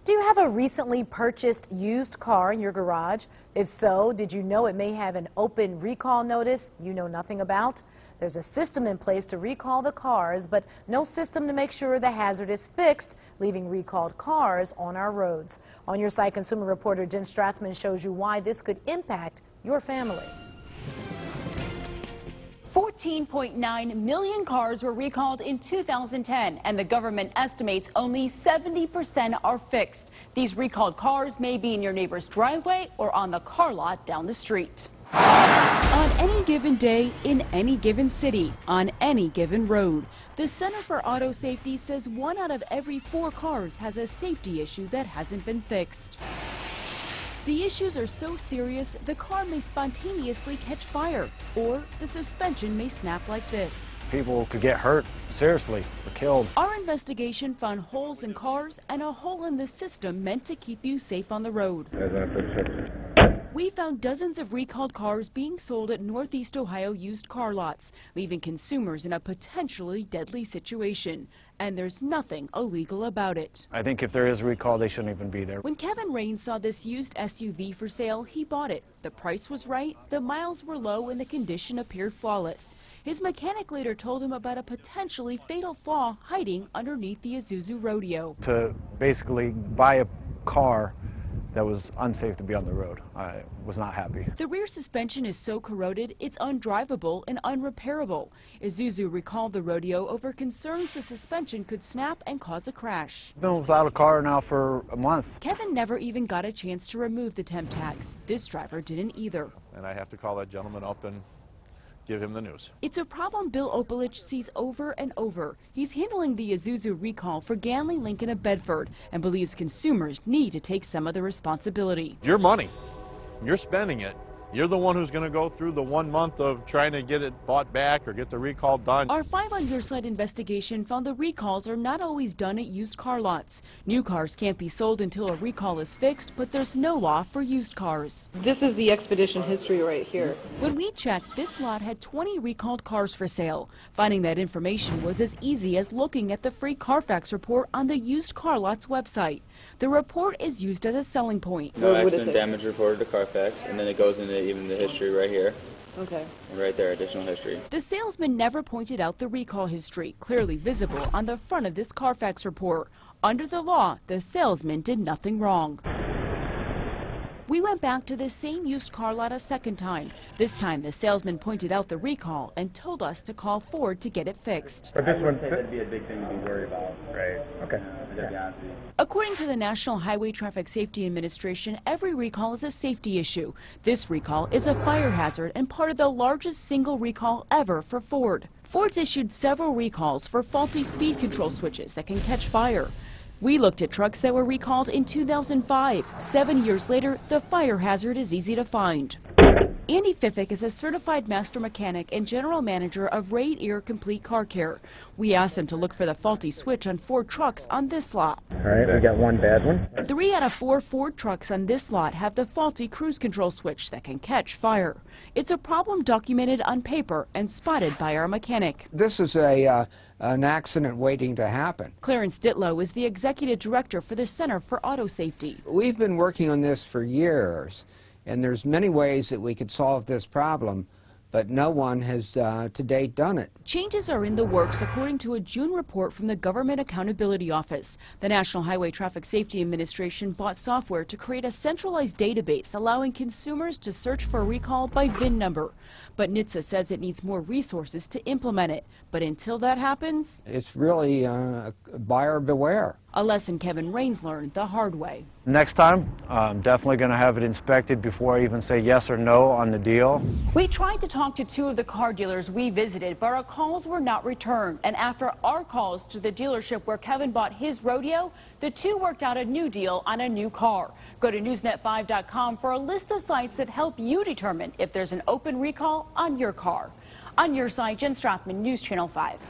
Do you have a recently purchased used car in your garage? If so, did you know it may have an open recall notice you know nothing about? There's a system in place to recall the cars, but no system to make sure the hazard is fixed, leaving recalled cars on our roads. On Your Side, consumer reporter Jenn Strathman shows you why this could impact your family. 14.9 million cars were recalled in 2010, and the government estimates only 70% are fixed. These recalled cars may be in your neighbor's driveway or on the car lot down the street. On any given day, in any given city, on any given road, the Center for Auto Safety says 1 out of every 4 cars has a safety issue that hasn't been fixed. The issues are so serious, the car may spontaneously catch fire, or the suspension may snap like this. People could get hurt, seriously, or killed. Our investigation found holes in cars and a hole in the system meant to keep you safe on the road. We found dozens of recalled cars being sold at Northeast Ohio used car lots, leaving consumers in a potentially deadly situation. And there's nothing illegal about it. I think if there is a recall, they shouldn't even be there. When Kevin Raines saw this used SUV for sale, he bought it. The price was right, the miles were low, and the condition appeared flawless. His mechanic later told him about a potentially fatal flaw hiding underneath the Isuzu Rodeo. To basically buy a car that was unsafe to be on the road. I was not happy. The rear suspension is so corroded, it's undrivable and unrepairable. Isuzu recalled the Rodeo over concerns the suspension could snap and cause a crash. Been without a car now for a month. Kevin never even got a chance to remove the temp tags. This driver didn't either. And I have to call that gentleman up and give him the news. It's a problem Bill Opelich sees over and over. He's handling the Isuzu recall for Ganley, Lincoln, and Bedford, and believes consumers need to take some of the responsibility. Your money, you're spending it. You're the one who's going to go through the 1 month of trying to get it bought back or get the recall done. Our 5 on Your Side investigation found the recalls are not always done at used car lots. New cars can't be sold until a recall is fixed, but there's no law for used cars. This is the expedition history right here. When we checked, this lot had 20 recalled cars for sale. Finding that information was as easy as looking at the free Carfax report on the used car lot's website. The report is used as a selling point. No accident damage reported to Carfax, and then it goes into even the history right here. Okay. And right there, additional history. The salesman never pointed out the recall history, clearly visible on the front of this Carfax report. Under the law, the salesman did nothing wrong. We went back to the same used car lot a second time. This time, the salesman pointed out the recall and told us to call Ford to get it fixed. But this one, that'd be a big thing to be worried about. right? Okay. Yeah. According to the National Highway Traffic Safety Administration, every recall is a safety issue. This recall is a fire hazard and part of the largest single recall ever for Ford. Ford's issued several recalls for faulty speed control switches that can catch fire. We looked at trucks that were recalled in 2005. 7 years later, the fire hazard is easy to find. Andy Fiffick is a certified master mechanic and general manager of Raid Ear Complete Car Care. We asked him to look for the faulty switch on 4 trucks on this lot. All right, we got one bad one. 3 out of 4 Ford trucks on this lot have the faulty cruise control switch that can catch fire. It's a problem documented on paper and spotted by our mechanic. This is an accident waiting to happen. Clarence Ditlow is the executive director for the Center for Auto Safety. We've been working on this for years, and there's many ways that we could solve this problem, but no one has to date done it. Changes are in the works according to a June report from the Government Accountability Office. The National Highway Traffic Safety Administration bought software to create a centralized database allowing consumers to search for a recall by VIN number. But NHTSA says it needs more resources to implement it. But until that happens, It's really buyer beware. a lesson Kevin Raines learned the hard way. Next time, I'm definitely going to have it inspected before I even say yes or no on the deal. We tried to talk to 2 of the car dealers we visited, but our calls were not returned. And after our calls to the dealership where Kevin bought his Rodeo, the 2 worked out a new deal on a new car. Go to newsnet5.com for a list of sites that help you determine if there's an open recall on your car. On Your Side, Jenn Strathman, News Channel 5.